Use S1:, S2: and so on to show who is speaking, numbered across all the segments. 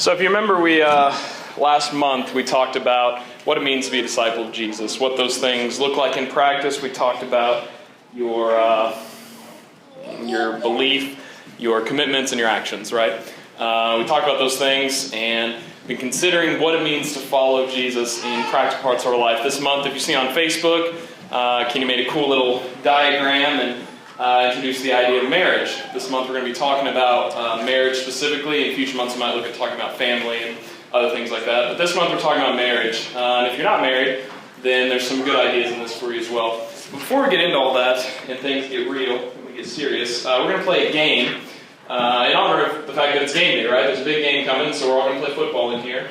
S1: So if you remember, we last month we talked about what it means to be a disciple of Jesus, what those things look like in practice. We talked about your belief, your commitments, and your actions, right? We talked about those things and been considering what it means to follow Jesus in practical parts of our life. This month, if you see on Facebook, Kenny made a cool little diagram and introduced the idea of marriage. This month we're going to be talking about marriage specifically. In future months we might look at talking about family and other things like that. But this month we're talking about marriage. And if you're not married, then there's some good ideas in this for you as well. Before we get into all that and things get real and we get serious, we're going to play a game in honor of the fact that it's game day, right? There's a big game coming, so we're all going to play football in here.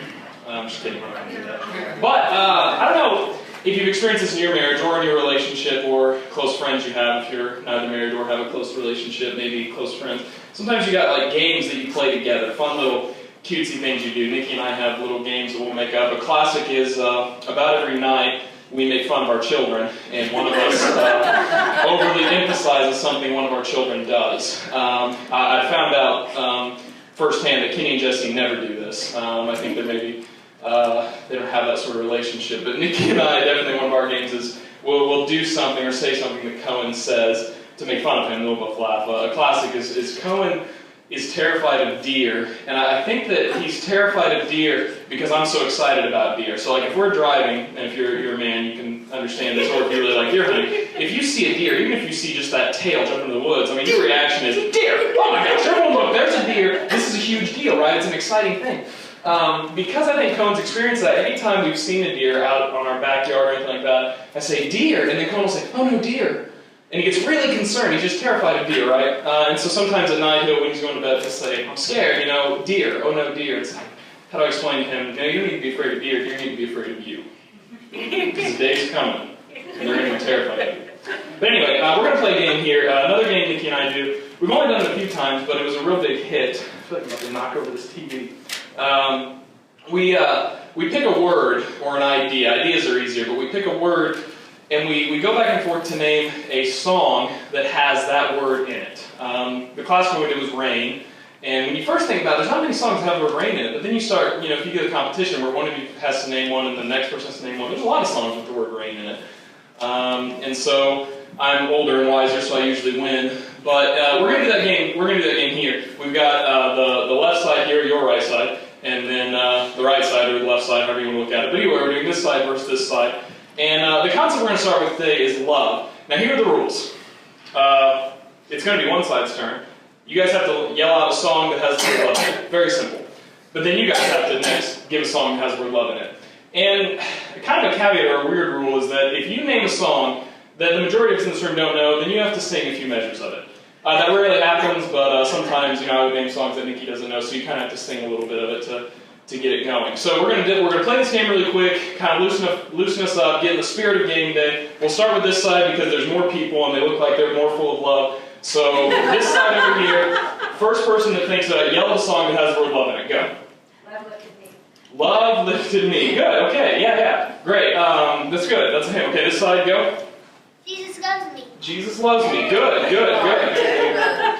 S1: I'm just kidding, we're not going to do that. But I don't know if you've experienced this in your marriage or in your relationship or close friends you have, if you're neither married or have a close relationship, maybe close friends. Sometimes you got like games that you play together, fun little cutesy things you do. Nikki and I have little games that we'll make up. A classic is about every night we make fun of our children, and one of us overly emphasizes something one of our children does. I found out firsthand that Kenny and Jesse never do this. I think that maybe they don't have that sort of relationship. But Nikki and I, definitely one of our games is we'll do something or say something that Cohen says to make fun of him, and we'll both laugh. A classic is Cohen is terrified of deer, and I think that he's terrified of deer because I'm so excited about deer. So like if we're driving, and if you're a man, you can understand this, or if you really like deer hunting, if you see a deer, even if you see just that tail jump into the woods, I mean, your reaction is, deer! Oh my gosh, everyone look, there's a deer! This is a huge deal, right? It's an exciting thing. Because I think Cohen's experienced that, anytime we've seen a deer out on our backyard or anything like that, I say, deer, and then Cohen will say, oh no, deer. And he gets really concerned. He's just terrified of deer, right? And so sometimes at night, when he's going to bed, he'll say, I'm scared, deer. Oh no, deer. It's like, how do I explain to him, you don't need to be afraid of deer. Deer need to be afraid of you. Because the day's coming, and they're going to be terrified of you. But anyway, we're going to play a game here. Another game Nikki and I do. We've only done it a few times, but it was a real big hit. I feel like I'm about to knock over this TV. We pick a word or an idea. Ideas are easier, but we pick a word and we go back and forth to name a song that has that word in it. The classic one we did was Rain. And when you first think about it, there's not many songs that have the word rain in it. But then you start, if you get a competition where one of you has to name one and the next person has to name one, there's a lot of songs with the word rain in it. And so I'm older and wiser, so I usually win. But we're going to do that game. We're going to do that game here. We've got the left side here, your right side, and then the right side or the left side, however you want to look at it. But anyway, we're doing this side versus this side. And the concept we're going to start with today is love. Now here are the rules. It's going to be one side's turn. You guys have to yell out a song that has the word love in it. Very simple. But then you guys have to next give a song that has the word love in it. And kind of a caveat or a weird rule is that if you name a song that the majority of us in this room don't know, then you have to sing a few measures of it. That rarely happens, but sometimes I would name songs that Nikki doesn't know, so you kind of have to sing a little bit of it to get it going. So we're gonna play this game really quick, kind of loosen us up, get in the spirit of game day. We'll start with this side because there's more people and they look like they're more full of love. So this side over here, first person that thinks yell a song that has the word love in it. Go.
S2: Love lifted me.
S1: Love lifted me. Good. Okay. Yeah. Great. That's good. That's a hymn. Okay. This side. Go.
S2: Jesus loves me.
S1: Jesus loves me. Good.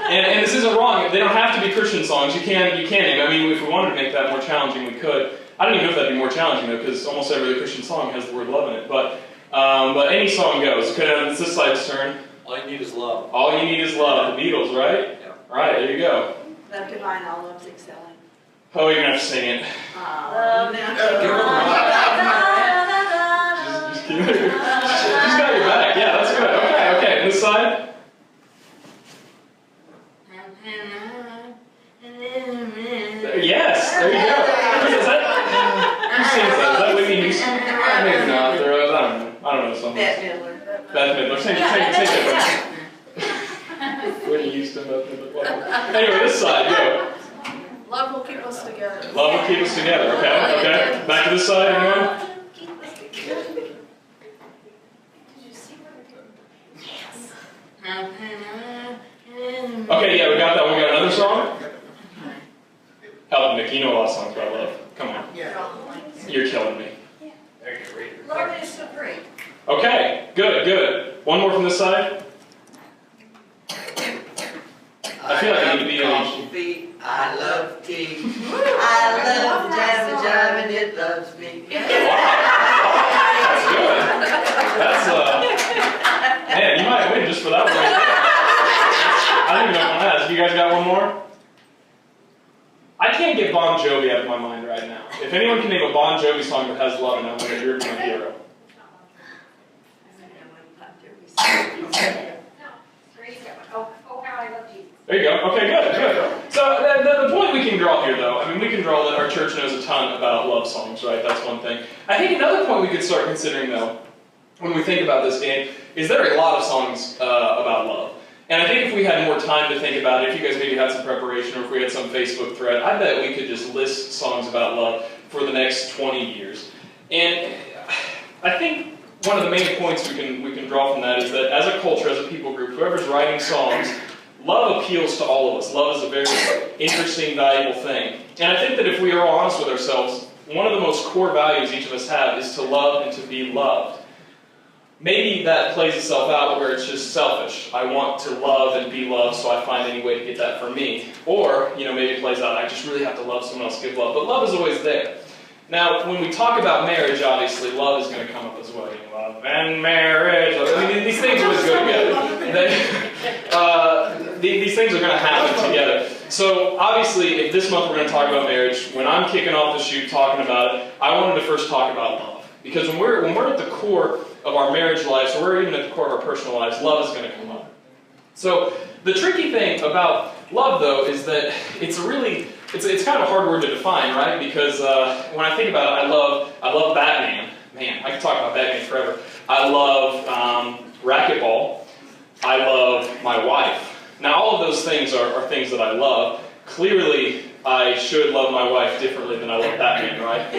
S1: And this isn't wrong. They don't have to be Christian songs. You can name. I mean, if we wanted to make that more challenging, we could. I don't even know if that'd be more challenging though, because almost every Christian song has the word love in it. But any song goes. Okay, it's this side's turn.
S3: All you need is love.
S1: All you need is love. The Beatles, right?
S3: Yeah.
S1: All right, there you go.
S4: Love divine, all love's excelling.
S1: Oh, you're gonna have to sing it.
S4: Love now.
S1: Just kidding. She's got your back. Yeah, that's good. Okay. And this side. Yes, there you go. Is that? Who sings that? Is that Whitney Houston? Maybe not. I don't know something.
S4: Bette Midler.
S1: Bette Midler. Sing it. Whitney Houston, Bette Midler. Whatever. Anyway, this side, go.
S4: Love will keep us together.
S1: Love will keep us together. Okay. Back to this side, anyone? Okay, yeah, we got that one. We got another song? Help, Nick. You know a lot of songs about love. Come on. You're killing me.
S4: Love is supreme.
S1: Okay, good. One more from this side. I feel like I need to be in
S3: coffee. I love tea. I love jam and jam and it loves me.
S1: That's good. That's man, you might win just for that one. I don't even know what that is. You guys got one more? I can't get Bon Jovi out of my mind right now. If anyone can name a Bon Jovi song that has love in it, then you're my hero.
S2: Oh, how I love Jesus.
S1: There you go. Okay, good. So the point we can draw here, though, I mean, we can draw that our church knows a ton about love songs, right? That's one thing. I think another point we could start considering, though, when we think about this game, is there are a lot of songs about love. And I think if we had more time to think about it, if you guys maybe had some preparation or if we had some Facebook thread, I bet we could just list songs about love for the next 20 years. And I think one of the main points we can draw from that is that as a culture, as a people group, whoever's writing songs, love appeals to all of us. Love is a very interesting, valuable thing. And I think that if we are all honest with ourselves, one of the most core values each of us have is to love and to be loved. Maybe that plays itself out where it's just selfish. I want to love and be loved, so I find any way to get that for me. Or, maybe it plays out, I just really have to love someone else, give love. But love is always there. Now, when we talk about marriage, obviously, love is going to come up as well. Love and marriage. I mean, these things always go together. These things are going to happen together. So, obviously, if this month we're going to talk about marriage, when I'm kicking off the shoot talking about it, I wanted to first talk about love. Because when we're at the core of our marriage lives, or we're even at the core of our personal lives, love is going to come up. So, the tricky thing about love, though, is that it's kind of a hard word to define, right? Because when I think about it, I love Batman. Man, I could talk about Batman forever. I love racquetball. I love my wife. Now, all of those things are things that I love. Clearly, I should love my wife differently than I love Batman, right?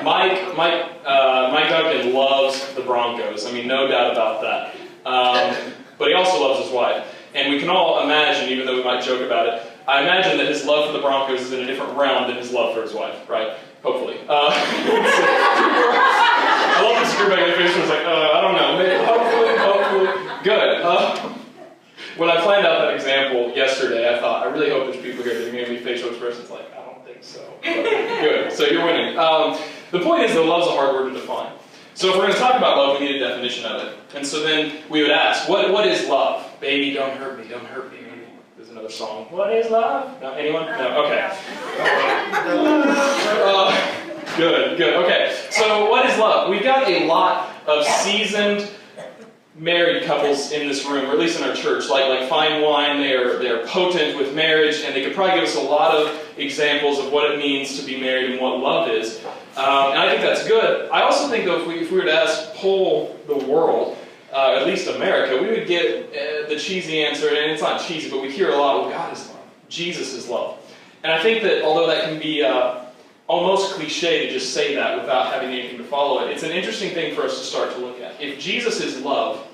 S1: Mike Duggan loves the Broncos. I mean, no doubt about that. But he also loves his wife. And we can all imagine, even though we might joke about it, I imagine that his love for the Broncos is in a different realm than his love for his wife, right? Hopefully. I love the screw back in the face. I was like, I don't know. Maybe, hopefully. Good. When I planned out that example yesterday, I thought, I really hope there's people here that are going to be facial expressions like, I don't think so. Good. So you're winning. The point is that love's a hard word to define. So if we're going to talk about love, we need a definition of it. And so then we would ask, what is love? Baby, don't hurt me, don't hurt me. There's another song. What is love? No, anyone? No? Okay. Good. Okay. So what is love? We've got a lot of seasoned married couples in this room, or at least in our church, like fine wine. They're potent with marriage, and they could probably give us a lot of examples of what it means to be married and what love is. And I think that's good. I also think, though, if we were to poll the world, at least America, we would get the cheesy answer, and it's not cheesy, but we hear a lot, well, God is love. Jesus is love. And I think that although that can be almost cliche to just say that without having anything to follow it, it's an interesting thing for us to start to look at. If Jesus is love,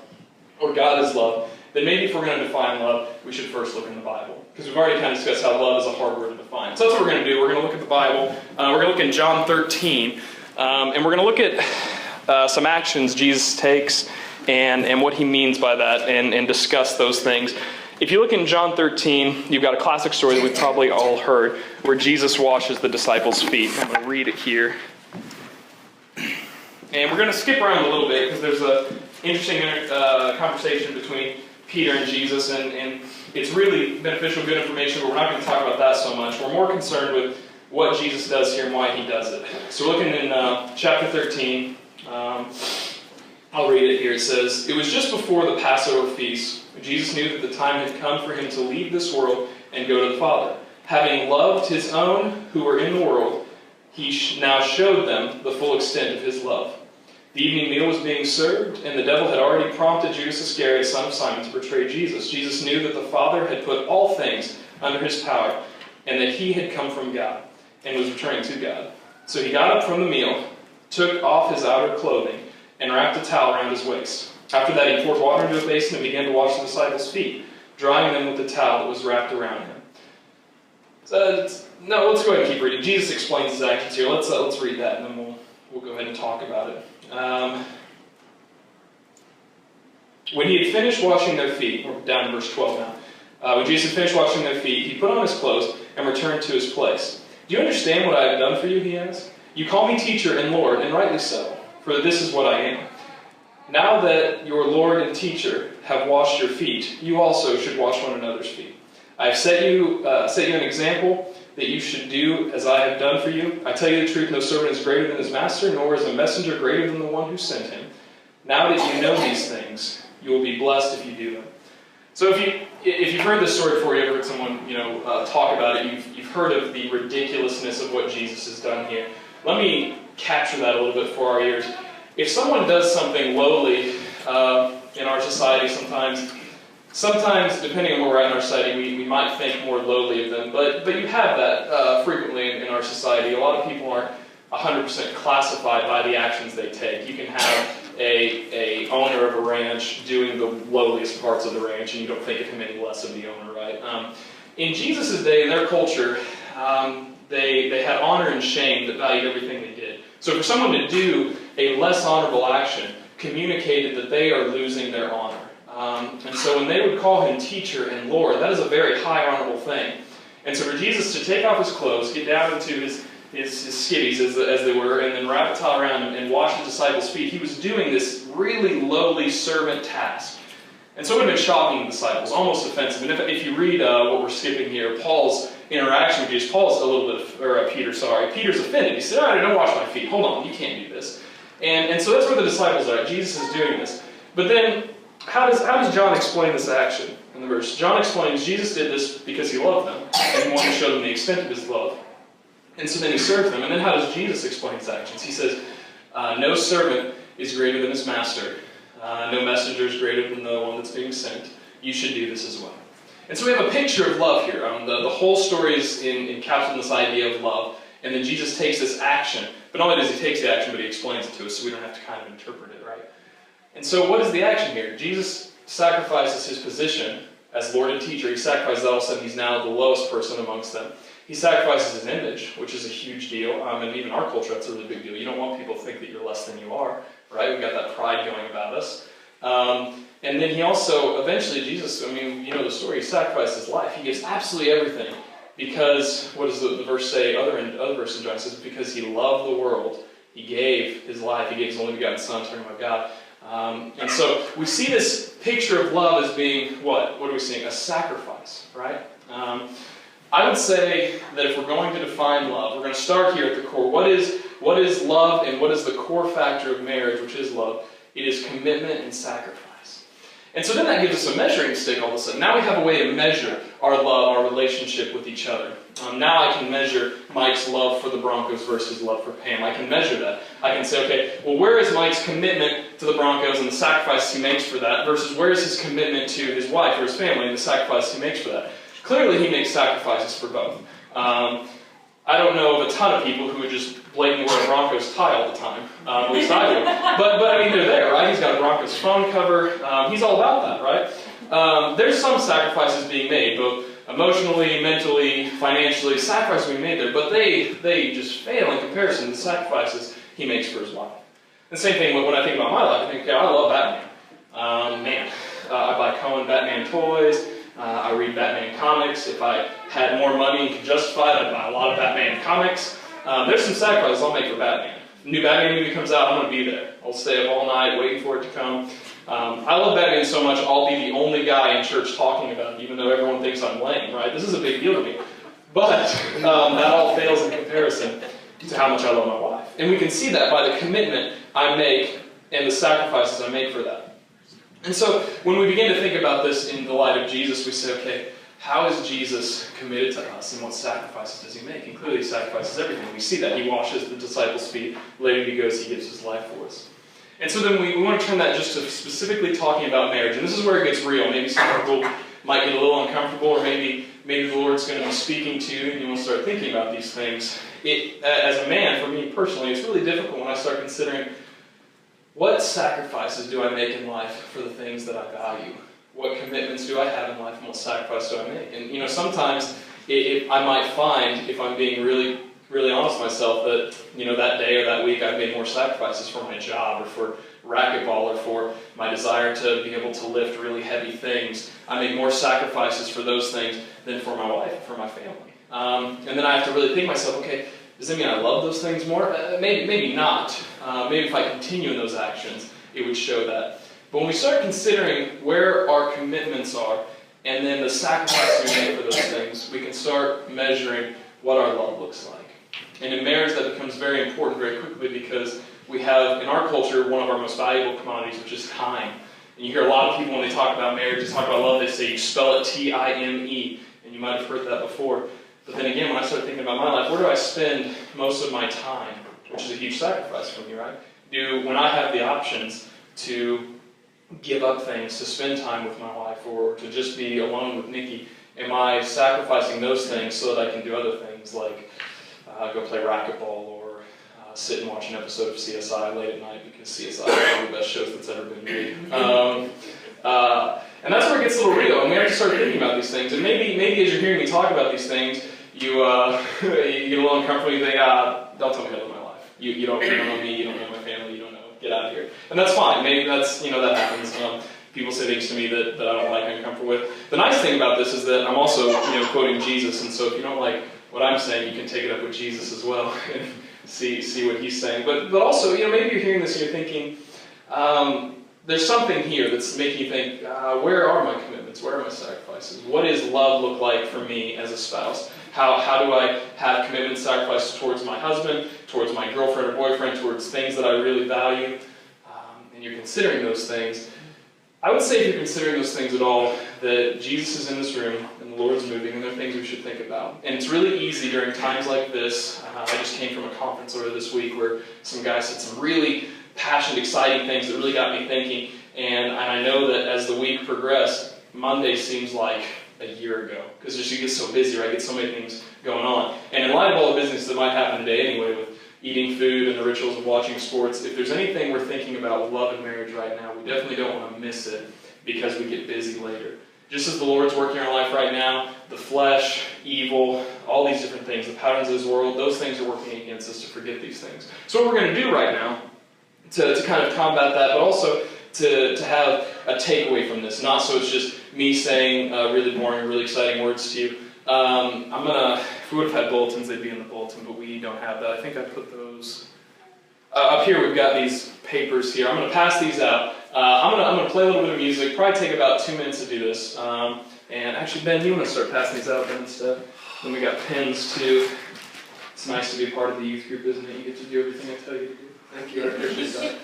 S1: or God is love, then maybe if we're going to define love, we should first look in the Bible. Because we've already kind of discussed how love is a hard word to define. So that's what we're going to do. We're going to look at the Bible. We're going to look in John 13. And we're going to look at some actions Jesus takes and what he means by that and discuss those things. If you look in John 13, you've got a classic story that we've probably all heard where Jesus washes the disciples' feet. I'm going to read it here. And we're going to skip around a little bit because there's an interesting conversation between Peter and Jesus, and it's really beneficial, good information, but we're not going to talk about that so much. We're more concerned with what Jesus does here and why he does it. So looking in chapter 13, I'll read it here. It says, "It was just before the Passover feast. Jesus knew that the time had come for him to leave this world and go to the Father. Having loved his own who were in the world, he now showed them the full extent of his love. The evening meal was being served, and the devil had already prompted Judas Iscariot, son of Simon, to betray Jesus. Jesus knew that the Father had put all things under his power, and that he had come from God, and was returning to God. So he got up from the meal, took off his outer clothing, and wrapped a towel around his waist. After that, he poured water into a basin and began to wash the disciples' feet, drying them with the towel that was wrapped around him." Let's go ahead and keep reading. Jesus explains his actions here. Let's read that, and then we'll go ahead and talk about it. When he had finished washing their feet, we're down to verse 12 now, When Jesus had finished washing their feet, he put on his clothes and returned to his place. Do you understand what I have done for you, he asked. You call me teacher and Lord, and rightly so, for this is what I am. Now that your Lord and teacher have washed your feet, you also should wash one another's feet. I have set you an example that you should do as I have done for you. I tell you the truth, no servant is greater than his master, nor is a messenger greater than the one who sent him. Now that you know these things, you will be blessed if you do them. So if you've heard this story before, you ever heard someone talk about it, you've heard of the ridiculousness of what Jesus has done here. Let me capture that a little bit for our ears. If someone does something lowly in our society, sometimes depending on where we're at in our society, we might think more lowly of them. But you have that frequently in our society. A lot of people aren't 100% classified by the actions they take. You can have a owner of a ranch doing the lowliest parts of the ranch, and you don't think of him any less of the owner, right? In Jesus' day, in their culture, they had honor and shame that valued everything they did. So for someone to do a less honorable action communicated that they are losing their honor. And so when they would call him teacher and Lord, that is a very high honorable thing. And so for Jesus to take off his clothes, get down into his skivvies as they were, and then wrap a towel around him and wash the disciples' feet, he was doing this really lowly servant task. And so it would have been shocking to the disciples, almost offensive. And if you read what we're skipping here, Paul's interaction with Jesus, Peter's offended. He said, all right, don't wash my feet. Hold on, you can't do this. And so that's where the disciples are. Jesus is doing this. But then, how does John explain this action in the verse? John explains Jesus did this because he loved them, and he wanted to show them the extent of his love. And so then he served them. And then how does Jesus explain his actions? He says, no servant is greater than his master. No messenger is greater than the one that's being sent. You should do this as well. And so we have a picture of love here. The whole story is encapsulated in this idea of love. And then Jesus takes this action. But not only does he take the action, but he explains it to us so we don't have to kind of interpret it, right? And so what is the action here? Jesus sacrifices his position as Lord and teacher. He sacrifices that all of a sudden he's now the lowest person amongst them. He sacrifices his image, which is a huge deal. And even our culture, that's a really big deal. You don't want people to think that you're less than you are, right? We've got that pride going about us. And then he also, eventually Jesus, you know the story, he sacrificed his life. He gives absolutely everything. Because, what does the verse say? Other verse in John says, because he loved the world, he gave his life. He gave his only begotten Son, talking about God. And so we see this picture of love as being what? What are we seeing? A sacrifice, right? I would say that if we're going to define love, we're going to start here at the core. What is love, and what is the core factor of marriage, which is love? It is commitment and sacrifice. And so then that gives us a measuring stick all of a sudden. Now we have a way to measure our love, our relationship with each other. Now I can measure Mike's love for the Broncos versus love for Pam. I can measure that. I can say, okay, well, where is Mike's commitment to the Broncos and the sacrifice he makes for that versus where is his commitment to his wife or his family and the sacrifice he makes for that? Clearly he makes sacrifices for both. I don't know of a ton of people who would just blatantly wear a Broncos tie all the time. At least I do. But they're there, right? He's got a Broncos phone cover. He's all about that, right? There's some sacrifices being made, both emotionally, mentally, financially. Sacrifices being made there, but they just fail in comparison to the sacrifices he makes for his wife. The same thing when I think about my life. I think, okay, I love Batman. I buy Cohen Batman toys. I read Batman comics. If I had more money and could justify it, I'd buy a lot of Batman comics. There's some sacrifices I'll make for Batman. New Batman movie comes out, I'm going to be there. I'll stay up all night waiting for it to come. I love Batman so much, I'll be the only guy in church talking about it, even though everyone thinks I'm lame, right? This is a big deal to me. But that all fails in comparison to how much I love my wife. And we can see that by the commitment I make and the sacrifices I make for that. And so when we begin to think about this in the light of Jesus, we say, okay, how is Jesus committed to us and what sacrifices does he make? And clearly he sacrifices everything. We see that. He washes the disciples' feet. Later he goes, he gives his life for us. And so then we want to turn that just to specifically talking about marriage. And this is where it gets real. Maybe some people might get a little uncomfortable, or maybe the Lord's going to be speaking to you and you will start thinking about these things. As a man, for me personally, it's really difficult when I start considering what sacrifices do I make in life for the things that I value? What commitments do I have in life and what sacrifice do I make? And sometimes I might find, if I'm being really, really honest with myself, that that day or that week I've made more sacrifices for my job or racquetball or for my desire to be able to lift really heavy things. I make more sacrifices for those things than for my wife, for my family. And then I have to really think to myself, okay, does that mean I love those things more? Maybe not. Maybe if I continue in those actions, it would show that. But when we start considering where our commitments are, and then the sacrifice we make for those things, we can start measuring what our love looks like. And in marriage, that becomes very important very quickly because we have, in our culture, one of our most valuable commodities, which is time. And you hear a lot of people when they talk about marriage, they talk about love, they say you spell it T-I-M-E. And you might have heard that before. But then again, when I start thinking about my life, where do I spend most of my time? Which is a huge sacrifice for me, right? When I have the options to give up things, to spend time with my wife, or to just be alone with Nikki, am I sacrificing those things so that I can do other things like go play racquetball or sit and watch an episode of CSI late at night because CSI is one of the best shows that's ever been made. And that's where it gets a little real, and we have to start thinking about these things. And maybe as you're hearing me talk about these things, you get a little uncomfortable, you think, don't tell me how to live my life. You don't know me, you don't know my family, you don't know. Get out of here. And that's fine. Maybe that's, that happens. People say things to me that I don't like, I'm comfortable with. The nice thing about this is that I'm also, quoting Jesus, and so if you don't like what I'm saying, you can take it up with Jesus as well and see what he's saying. But also, maybe you're hearing this and you're thinking, there's something here that's making you think, where are my commitments? Where are my sacrifices? What does love look like for me as a spouse? How do I have commitment sacrifices towards my husband, towards my girlfriend or boyfriend, towards things that I really value? And you're considering those things. I would say if you're considering those things at all, that Jesus is in this room and the Lord's moving, and there are things we should think about. And it's really easy during times like this. I just came from a conference earlier this week where some guys said some really passionate, exciting things that really got me thinking. And I know that as the week progressed, Monday seems like a year ago, because just you get so busy, right? Get so many things going on. And in light of all the business that might happen today anyway, with eating food and the rituals of watching sports, if there's anything we're thinking about with love and marriage right now, we definitely don't want to miss it because we get busy later. Just as the Lord's working in our life right now, the flesh, evil, all these different things, the patterns of this world, those things are working against us to forget these things. So what we're going to do right now to kind of combat that, but also to have a takeaway from this, not so it's just me saying really boring, really exciting words to you. If we would have had bulletins, they'd be in the bulletin, but we don't have that. I think I put those up here. We've got these papers here. I'm going to pass these out. I'm going to play a little bit of music. Probably take about 2 minutes to do this. And actually, Ben, you want to start passing these out then instead? Then we got pens too. It's nice to be a part of the youth group, isn't it? You get to do everything I tell you to do. Thank you. I appreciate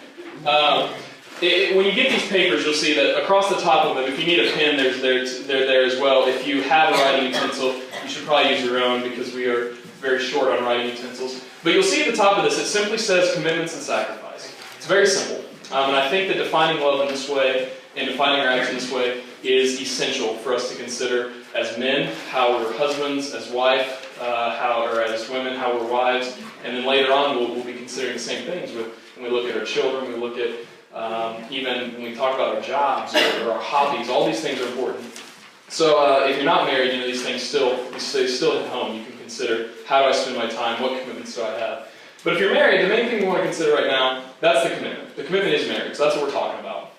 S1: that. When you get these papers, you'll see that across the top of them, if you need a pen, they're there as well. If you have a writing utensil, you should probably use your own because we are very short on writing utensils. But you'll see at the top of this, it simply says commitments and sacrifice. It's very simple. And I think that defining love in this way and defining our action this way is essential for us to consider as men, how we're husbands, as wife, or as women, how we're wives. And then later on, we'll be considering the same things when we look at our children, we look at even when we talk about our jobs or our hobbies. All these things are important. So if you're not married, these things still hit home. You can consider, how do I spend my time? What commitments do I have? But if you're married, the main thing we want to consider right now, that's the commitment. The commitment is marriage. So that's what we're talking about.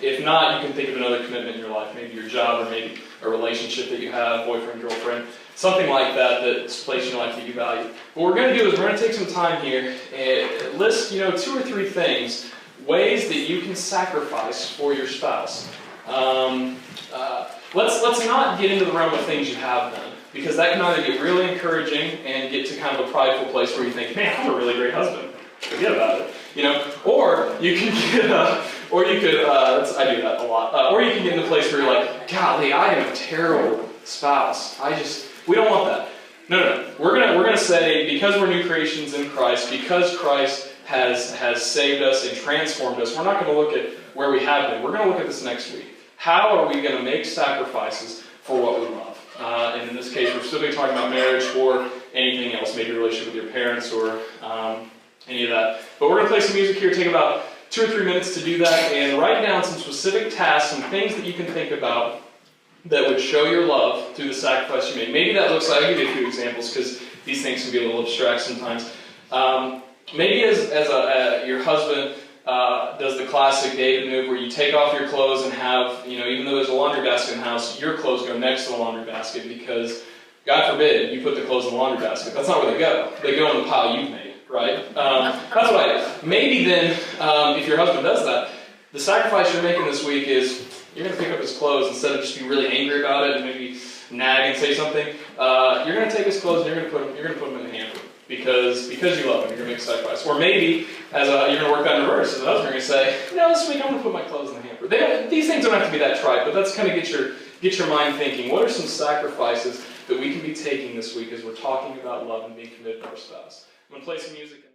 S1: If not, you can think of another commitment in your life, maybe your job or maybe a relationship that you have, boyfriend, girlfriend, something like that that's a place in your life that you value. What we're going to do is we're going to take some time here and list 2 or 3 things, ways that you can sacrifice for your spouse. Let's not get into the realm of things you have done, because that can either get really encouraging and get to kind of a prideful place where you think, man, I'm a really great husband. Forget about it, Or you can get, I do that a lot. Or you can get in a place where you're like, golly, I am a terrible spouse. We don't want that. No. We're gonna say, because we're new creations in Christ, because Christ has saved us and transformed us, we're not going to look at where we have been. We're going to look at this next week. How are we going to make sacrifices for what we love? And in this case, we're still going to be talking about marriage or anything else, maybe a relationship with your parents or any of that. But we're going to play some music here, take about 2 or 3 minutes to do that, and write down some specific tasks, some things that you can think about that would show your love through the sacrifice you made. Maybe that looks like, I'll give you a few examples because these things can be a little abstract sometimes. Maybe as your husband, does the classic David move where you take off your clothes and have, even though there's a laundry basket in the house, your clothes go next to the laundry basket because, God forbid, you put the clothes in the laundry basket. That's not where they go. They go in the pile you've made, right? That's what I do. Maybe then, if your husband does that, the sacrifice you're making this week is you're going to pick up his clothes instead of just be really angry about it and maybe nag and say something. You're going to take his clothes and you're going to put them in the hamper. Because you love him, you're going to make a sacrifice. Or maybe, you're going to work that in reverse. As a husband, you're going to say, this week I'm going to put my clothes in the hamper. These things don't have to be that trite, but that's kind of get your mind thinking. What are some sacrifices that we can be taking this week as we're talking about love and being committed to our spouse? I'm going to play some music.